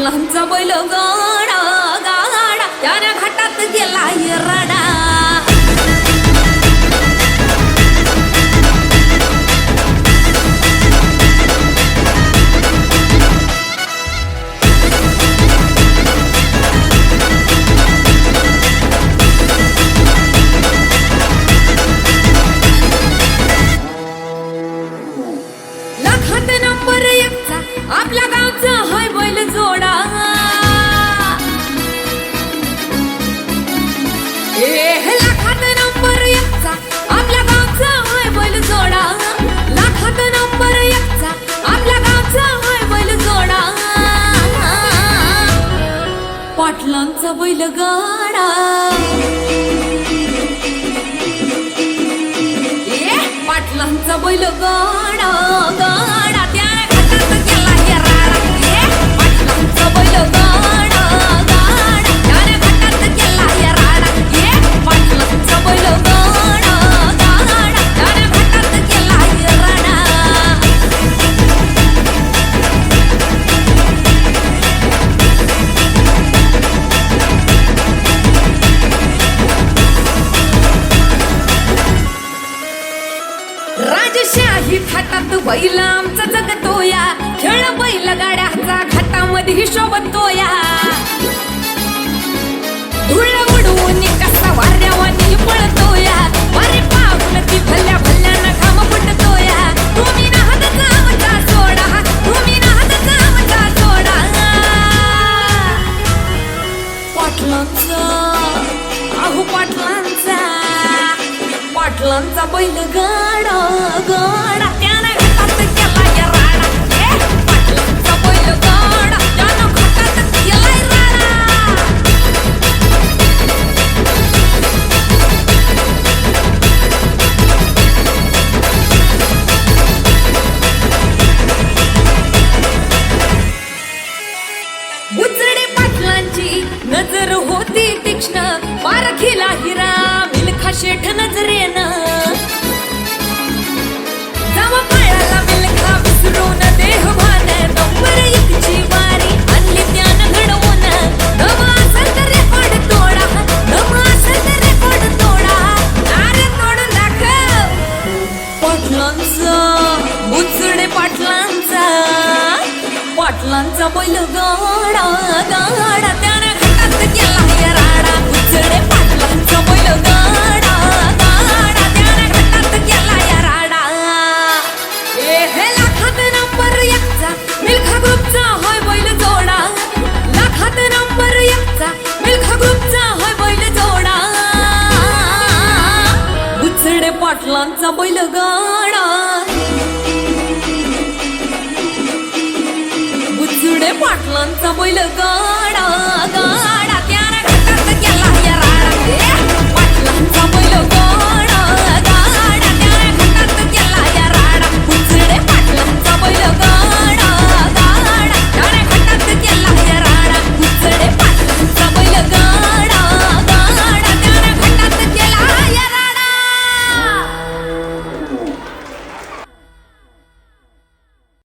पाटलांचा बैल गाडा गाडा त्याने घाटात गेला रडा. लाखात नंबर एकचा आपल्या गावचा हाय बैल जोडा. लाखात नंबर एकचा आपल्या गावचा हाय बैल जोडा. लाखात नंबर एकचा आपल्या गावचा हाय बैल जोडा. पाटलांचा बैल गाडा. पाटलांचा बैल गाडा गाडा त्याने घाटात गेला राडा. पाटलांचा बैल गाडा गाडा त्याने घाटात गेला राडा. पाटलांचा बैल गाडा गाडा त्याने घाटात गेला राडा. राजशाही थाटात बैल आमचा जगतोया. खेळ बैल गाड्याचा घाटामध्ये शोभतोया. धुळ उडवून कसा वाऱ्यावानी पळतोया. वारे पाऊल ती भल्या भल्यानं घाम फुटतोया. तुम्ही नाहदचा आमचा सोडा. तुम्ही नाहदचा आमचा सोडा. पाटलांचा अहो पाटलांचा. पाटलांचा बैल गाडा गाडा त्याने घाटात गेला राडा. पाटलांचा बैल गाडा त्याने घाटात गेला राडा. उचडे पाटलांची नजर होती तीक्ष्ण. पारखीला हिरा मिल्खा शेठ नजरेनं. जावा पायाला मिल्खा विसरून देहभान. नंबर एकची वारी आणली त्यानं घडवून. दम असेल तर रेकॉर्ड तोडा. दम असेल तर रेकॉर्ड तोडा. अरे तोडून दाखव. पाटलांचा उचडे पाटलांचा. पाटलांचा बैल गाडा गाडा त्याने घाटात गेला राडा. उचडे पाटलांचा बैल गाडा गाडा त्याने घाटात गेला राडा. लाखात नंबर एकचा मिल्खा ग्रुपचा होय बैल जोडा. लाखात नंबर एकचा मिल्खा ग्रुपचा होय बैल जोडा. उचडे पाटलांचा बैल गाडा. उचडे पाटलांचा बैल गाडा.